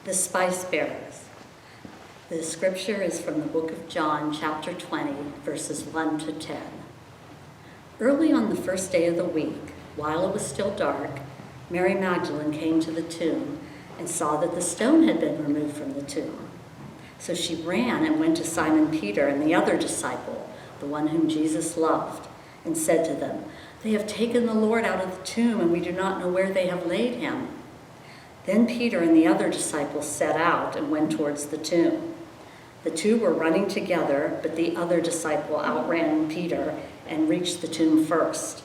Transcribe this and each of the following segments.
The spice bearers. The scripture is from the book of John, chapter 20, verses 1 to 10. Early on the first day of the week, while it was still dark, Mary Magdalene came to the tomb and saw that the stone had been removed from the tomb. So she ran and went to Simon Peter and the other disciple, the one whom Jesus loved, and said to them, "They have taken the Lord out of the tomb, and we do not know where they have laid him." Then Peter and the other disciple set out and went towards the tomb. The two were running together, but the other disciple outran Peter and reached the tomb first.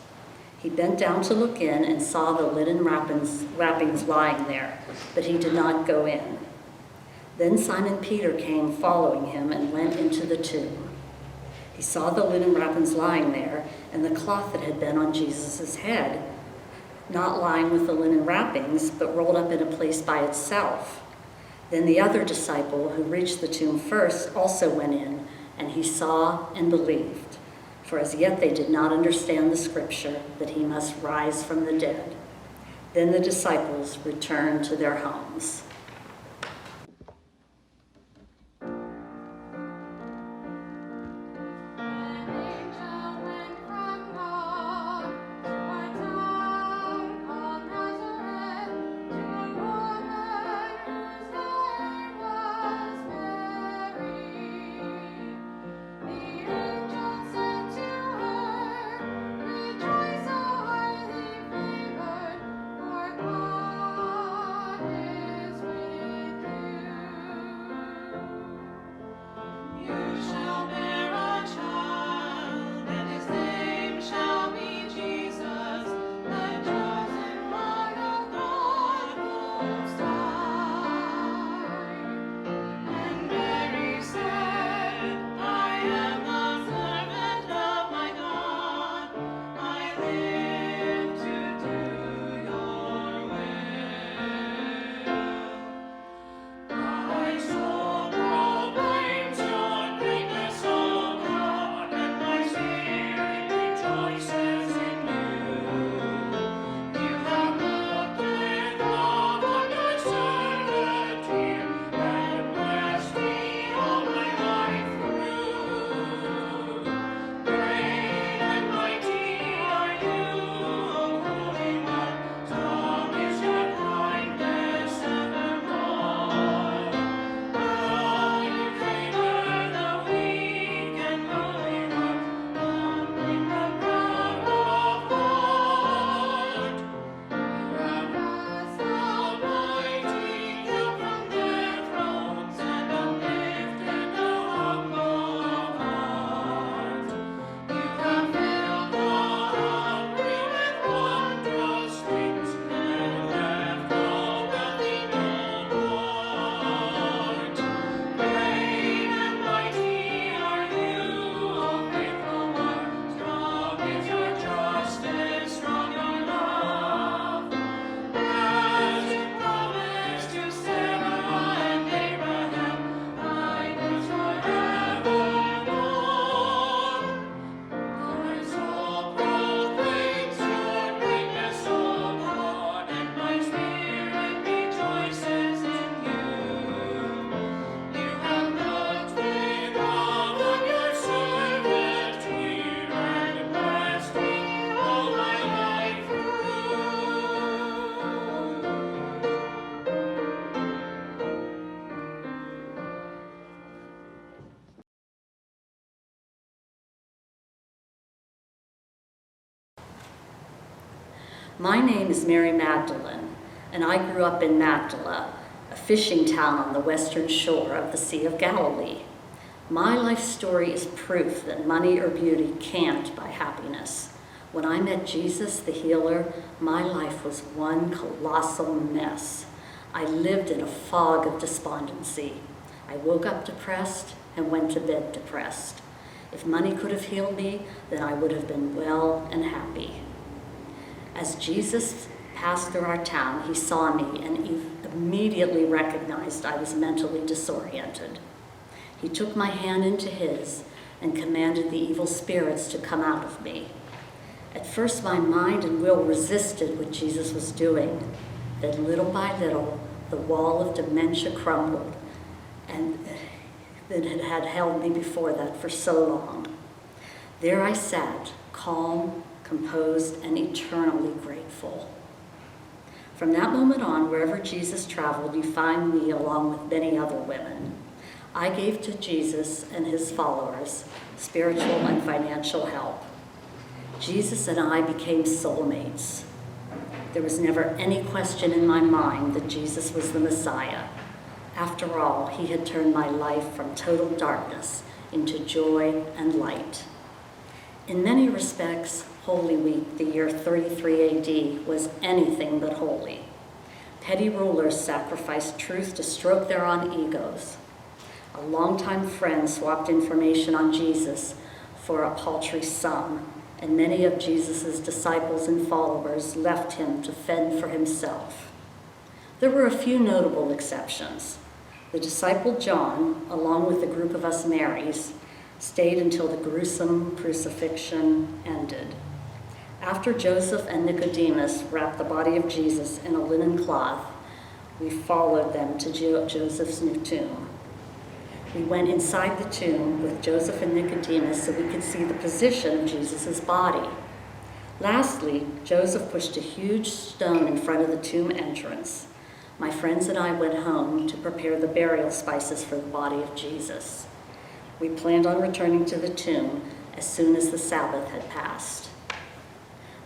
He bent down to look in and saw the linen wrappings lying there, but he did not go in. Then Simon Peter came following him and went into the tomb. He saw the linen wrappings lying there and the cloth that had been on Jesus' head, not lying with the linen wrappings, but rolled up in a place by itself. Then the other disciple, who reached the tomb first, also went in, and he saw and believed. For as yet they did not understand the scripture that he must rise from the dead. Then the disciples returned to their homes. My name is Mary Magdalene, and I grew up in Magdala, a fishing town on the western shore of the Sea of Galilee. My life story is proof that money or beauty can't buy happiness. When I met Jesus, the healer, my life was one colossal mess. I lived in a fog of despondency. I woke up depressed and went to bed depressed. If money could have healed me, then I would have been well and happy. As Jesus passed through our town, he saw me and immediately recognized I was mentally disoriented. He took my hand into his and commanded the evil spirits to come out of me. At first, my mind and will resisted what Jesus was doing. Then little by little, the wall of dementia crumbled, and that had held me before that for so long. There I sat, calm, composed, and eternally grateful. From that moment on, wherever Jesus traveled, you find me along with many other women. I gave to Jesus and his followers spiritual and financial help. Jesus and I became soulmates. There was never any question in my mind that Jesus was the Messiah. After all, he had turned my life from total darkness into joy and light. In many respects, Holy Week, the year 33 AD, was anything but holy. Petty rulers sacrificed truth to stroke their own egos. A longtime friend swapped information on Jesus for a paltry sum, and many of Jesus' disciples and followers left him to fend for himself. There were a few notable exceptions. The disciple John, along with a group of us Marys, stayed until the gruesome crucifixion ended. After Joseph and Nicodemus wrapped the body of Jesus in a linen cloth, we followed them to Joseph's new tomb. We went inside the tomb with Joseph and Nicodemus so we could see the position of Jesus' body. Lastly, Joseph pushed a huge stone in front of the tomb entrance. My friends and I went home to prepare the burial spices for the body of Jesus. We planned on returning to the tomb as soon as the Sabbath had passed.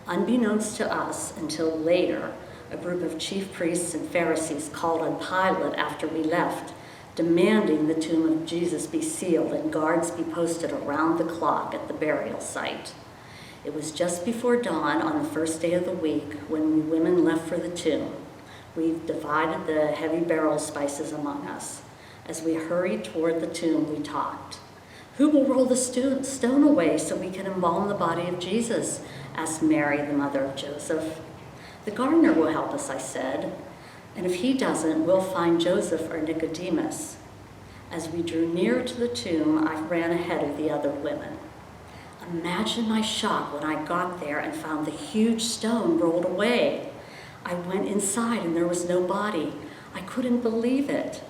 Unbeknownst to us until later, a group of chief priests and Pharisees called on Pilate after we left, demanding the tomb of Jesus be sealed and guards be posted around the clock at the burial site. It was just before dawn on the first day of the week when we women left for the tomb. We divided the heavy burial spices among us. As we hurried toward the tomb, we talked. "Who will roll the stone away so we can embalm the body of Jesus?" asked Mary, the mother of Joseph. "The gardener will help us," I said. "And if he doesn't, we'll find Joseph or Nicodemus." As we drew nearer to the tomb, I ran ahead of the other women. Imagine my shock when I got there and found the huge stone rolled away. I went inside and there was no body. I couldn't believe it.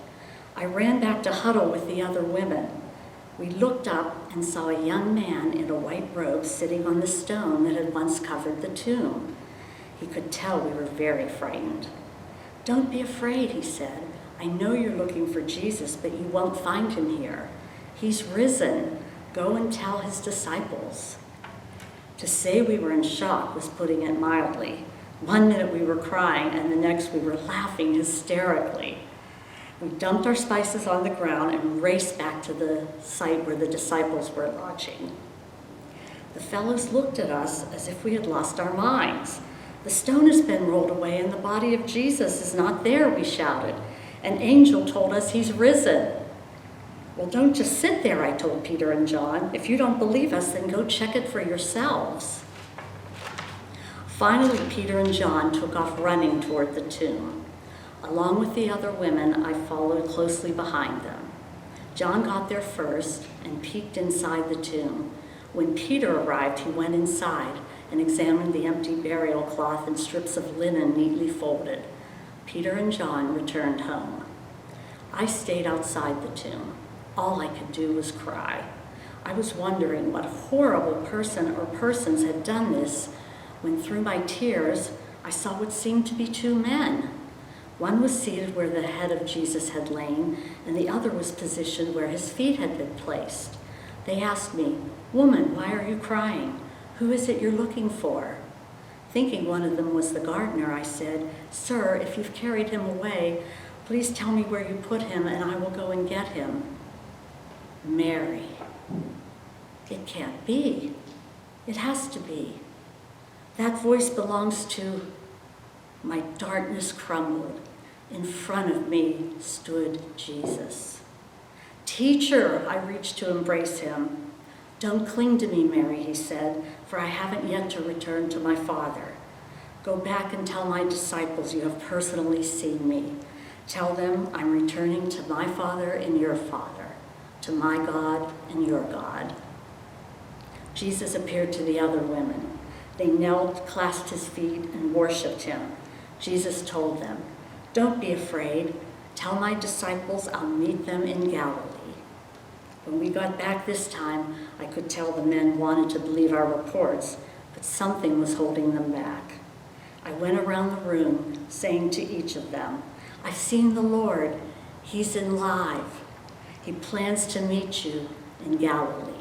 I ran back to huddle with the other women. We looked up and saw a young man in a white robe sitting on the stone that had once covered the tomb. He could tell we were very frightened. "Don't be afraid," he said. "I know you're looking for Jesus, but you won't find him here. He's risen. Go and tell his disciples." To say we were in shock was putting it mildly. One minute we were crying, and the next we were laughing hysterically. We dumped our spices on the ground and raced back to the site where the disciples were lodging. The fellows looked at us as if we had lost our minds. "The stone has been rolled away and the body of Jesus is not there," we shouted. "An angel told us he's risen." "Well, don't just sit there," I told Peter and John. "If you don't believe us, then go check it for yourselves." Finally, Peter and John took off running toward the tomb. Along with the other women, I followed closely behind them. John got there first and peeked inside the tomb. When Peter arrived, he went inside and examined the empty burial cloth and strips of linen neatly folded. Peter and John returned home. I stayed outside the tomb. All I could do was cry. I was wondering what horrible person or persons had done this when through my tears I saw what seemed to be two men. One was seated where the head of Jesus had lain, and the other was positioned where his feet had been placed. They asked me, "Woman, why are you crying? Who is it you're looking for?" Thinking one of them was the gardener, I said, "Sir, if you've carried him away, please tell me where you put him, and I will go and get him." Mary. It can't be. It has to be. That voice belongs to... My darkness crumbled. In front of me stood Jesus. "Teacher," I reached to embrace him. "Don't cling to me, Mary," he said, "for I haven't yet to return to my Father. Go back and tell my disciples you have personally seen me. Tell them I'm returning to my Father and your Father, to my God and your God." Jesus appeared to the other women. They knelt, clasped his feet, and worshiped him. Jesus told them, Don't be afraid. Tell my disciples I'll meet them in Galilee." When we got back this time, I could tell the men wanted to believe our reports, but something was holding them back. I went around the room saying to each of them, "I've seen the Lord. He's alive. He plans to meet you in Galilee."